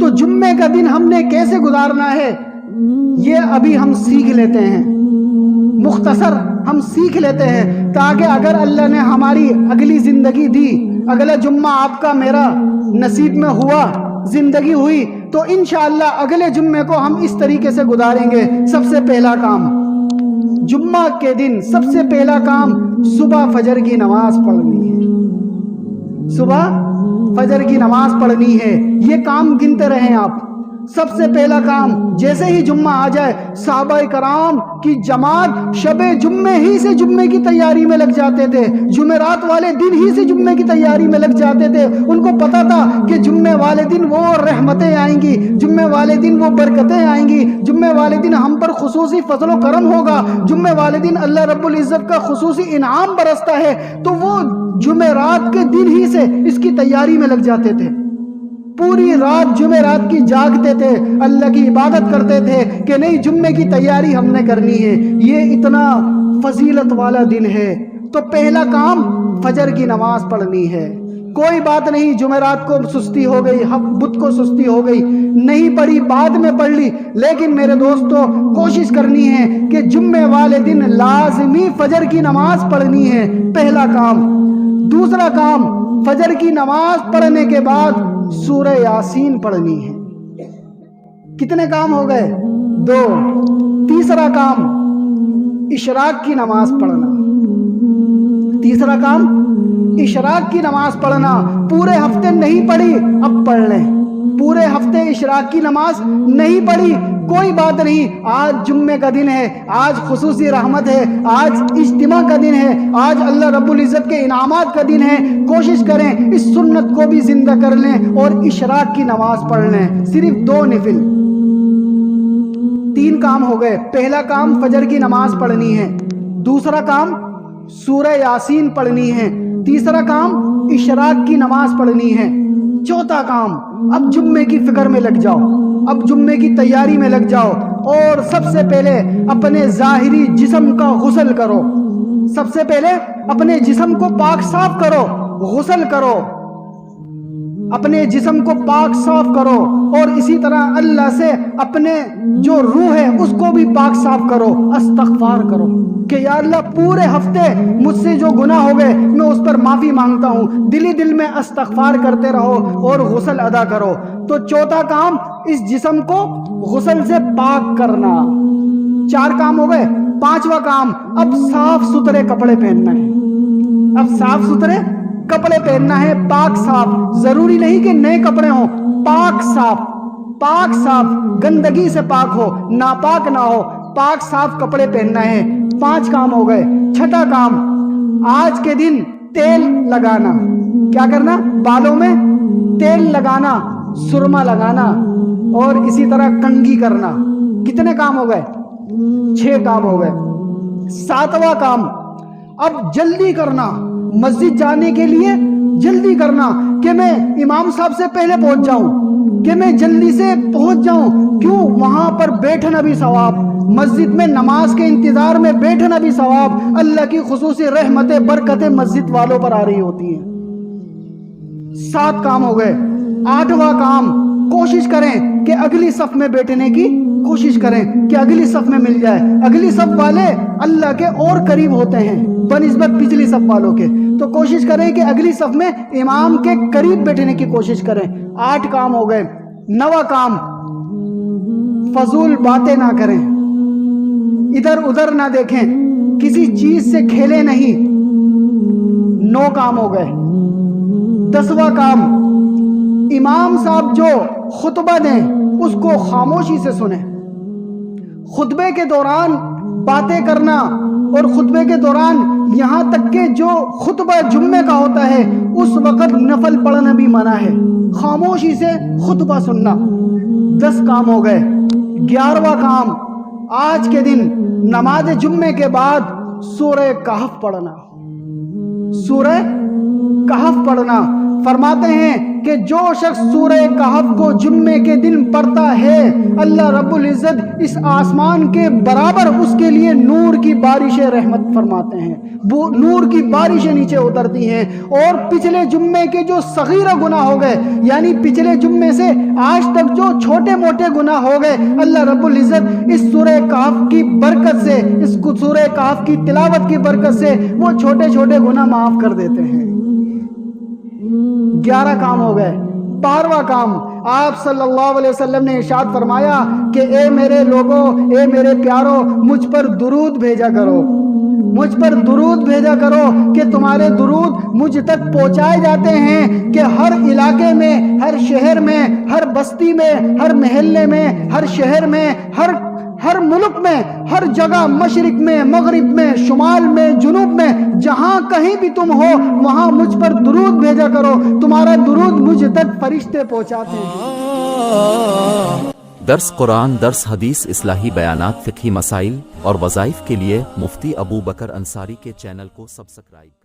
تو جمعے کا دن ہم نے کیسے گزارنا ہے یہ ابھی ہم سیکھ لیتے ہیں، مختصر ہم سیکھ لیتے ہیں، تاکہ اگر اللہ نے ہماری اگلی زندگی دی، اگلا جمعہ آپ کا میرا نصیب میں ہوا، زندگی ہوئی، تو انشاءاللہ اگلے جمعے کو ہم اس طریقے سے گزاریں گے۔ سب سے پہلا کام جمعہ کے دن، سب سے پہلا کام صبح فجر کی نماز پڑھنی ہے، صبح فجر کی نماز پڑھنی ہے۔ یہ کام گنتے رہیں آپ۔ سب سے پہلا کام، جیسے ہی جمعہ آ جائے، صحابہ کرام کی جماعت شب جمعے ہی سے جمعے کی تیاری میں لگ جاتے تھے، جمعرات والے دن ہی سے جمعے کی تیاری میں لگ جاتے تھے۔ ان کو پتا تھا کہ جمعے والے دن وہ رحمتیں آئیں گی، جمعے والے دن وہ برکتیں آئیں گی، جمعے والے دن ہم پر خصوصی فضل و کرم ہوگا، جمعے والے دن اللہ رب العزت کا خصوصی انعام برستا ہے۔ تو وہ جمعرات کے دن ہی سے اس کی تیاری میں لگ جاتے تھے، پوری رات جمعرات کی جاگتے تھے، اللہ کی عبادت کرتے تھے کہ نہیں جمعے کی تیاری ہم نے کرنی ہے، یہ اتنا فضیلت والا دن ہے۔ تو پہلا کام فجر کی نماز پڑھنی ہے۔ کوئی بات نہیں جمعرات کو سستی ہو گئی، بدھ کو سستی ہو گئی، نہیں پڑھی، بعد میں پڑھ لی، لیکن میرے دوستو کوشش کرنی ہے کہ جمعے والے دن لازمی فجر کی نماز پڑھنی ہے، پہلا کام۔ دوسرا کام، فجر کی نماز پڑھنے کے بعد سورہ یاسین پڑھنی ہے۔ کتنے کام ہو گئے؟ 2۔ تیسرا کام اشراق کی نماز پڑھنا۔ تیسرا کام اشراق کی نماز پڑھنا۔ پورے ہفتے نہیں پڑھی، اب پڑھ لیں۔ پورے ہفتے اشراق کی نماز نہیں پڑھی، کوئی بات نہیں، آج جمعے کا دن ہے، آج خصوصی رحمت ہے، آج اجتماع کا دن ہے، آج اللہ رب العزت کے انعامات کا دن ہے۔ کوشش کریں اس سنت کو بھی زندہ کر لیں اور اشراق کی نماز پڑھ لیں، صرف 2 نفل۔ 3 کام ہو گئے۔ پہلا کام فجر کی نماز پڑھنی ہے، دوسرا کام سورہ یاسین پڑھنی ہے، تیسرا کام اشراق کی نماز پڑھنی ہے، چوتھا کام اب جمعے کی فکر میں لگ جاؤ، اب جمعے کی تیاری میں لگ جاؤ، اور سب سے پہلے اپنے ظاہری جسم کا غسل کرو۔ سب سے پہلے اپنے جسم کو پاک صاف کرو، غسل کرو، اپنے جسم کو پاک صاف کرو، اور اسی طرح اللہ سے اپنے جو روح ہے اس کو بھی پاک صاف کرو، استغفار کرو کہ یا اللہ پورے ہفتے مجھ سے جو گناہ ہو گئے میں اس پر معافی مانگتا ہوں۔ دل ہی دل میں استغفار کرتے رہو اور غسل ادا کرو۔ تو چوتھا کام اس جسم کو غسل سے پاک کرنا۔ 4 کام ہو گئے۔ 5واں کام اب صاف ستھرے کپڑے پہننا ہے، اب صاف ستھرے کپڑے پہننا ہے، پاک صاف، ضروری نہیں کہ نئے کپڑے ہوں، پاک صاف، پاک صاف، گندگی سے پاک ہو، ناپاک نہ ہو، پاک صاف کپڑے پہننا ہے۔ 5 کام ہو گئے۔ 6واں کام آج کے دن تیل لگانا۔ کیا کرنا؟ بالوں میں تیل لگانا، سرما لگانا، اور اسی طرح کنگھی کرنا۔ کتنے کام ہو گئے؟ 6 کام ہو گئے۔ 7واں کام اب جلدی کرنا، مسجد جانے کے لیے جلدی کرنا کہ میں امام صاحب سے پہلے پہنچ جاؤں، کہ میں جلدی سے پہنچ جاؤں۔ کیوں؟ وہاں پر بیٹھنا بھی ثواب، مسجد میں نماز کے انتظار میں بیٹھنا بھی ثواب، اللہ کی خصوصی رحمتیں برکتیں مسجد والوں پر آ رہی ہوتی ہیں۔ 7 کام ہو گئے۔ 8واں کام کوشش کریں کہ اگلی صف میں بیٹھنے کی کوشش کریں کہ اگلی صف میں مل جائے۔ اگلی صف والے اللہ کے اور قریب ہوتے ہیں بنسبت پچھلی صف والوں کے، تو کوشش کریں کہ اگلی صف میں امام کے قریب بیٹھنے کی کوشش کریں۔ 8 کام ہو گئے۔ 9واں کام فضول باتیں نہ کریں، ادھر ادھر نہ دیکھیں، کسی چیز سے کھیلیں نہیں۔ 9 کام ہو گئے۔ 10واں کام امام صاحب جو خطبہ دیں اس کو خاموشی سے سنیں۔ خطبے کے دوران باتیں کرنا، اور خطبے کے دوران یہاں تک کہ جو خطبہ جمعے کا ہوتا ہے اس وقت نفل پڑھنا بھی منع ہے، خاموشی سے خطبہ سننا۔ 10 کام ہو گئے۔ 11واں کام آج کے دن نماز جمعے کے بعد سورہ کہف پڑھنا، سورہ کہف پڑھنا۔ فرماتے ہیں کہ کہ جو شخص سورہ کہف کو جمعے کے دن پڑھتا ہے اللہ رب العزت اس آسمان کے برابر اس کے لیے نور کی بارش رحمت فرماتے ہیں، نور کی بارشیں نیچے اترتی ہیں۔ اور پچھلے جمعے کے جو صغیرہ گناہ ہو گئے، یعنی پچھلے جمعے سے آج تک جو چھوٹے موٹے گناہ ہو گئے، اللہ رب العزت اس سورہ کہف کی برکت سے، اس سورہ کہف کی تلاوت کی برکت سے وہ چھوٹے چھوٹے گناہ معاف کر دیتے ہیں۔ 11 کام ہو گئے۔ 12واں کام، آپ صلی اللہ علیہ وسلم نے ارشاد فرمایا کہ اے میرے لوگوں، اے میرے پیارو، مجھ پر درود بھیجا کرو، مجھ پر درود بھیجا کرو کہ تمہارے درود مجھ تک پہنچائے جاتے ہیں کہ ہر علاقے میں، ہر شہر میں، ہر بستی میں، ہر محلے میں، ہر شہر میں، ہر ملک میں، ہر جگہ، مشرق میں، مغرب میں، شمال میں، جنوب میں، جہاں کہیں بھی تم ہو وہاں مجھ پر درود بھیجا کرو، تمہارا درود مجھ تک فرشتے پہنچاتے ہیں۔ درس قرآن، درس حدیث، اصلاحی بیانات، فقہی مسائل اور وظائف کے لیے مفتی ابو بکر انصاری کے چینل کو سبسکرائب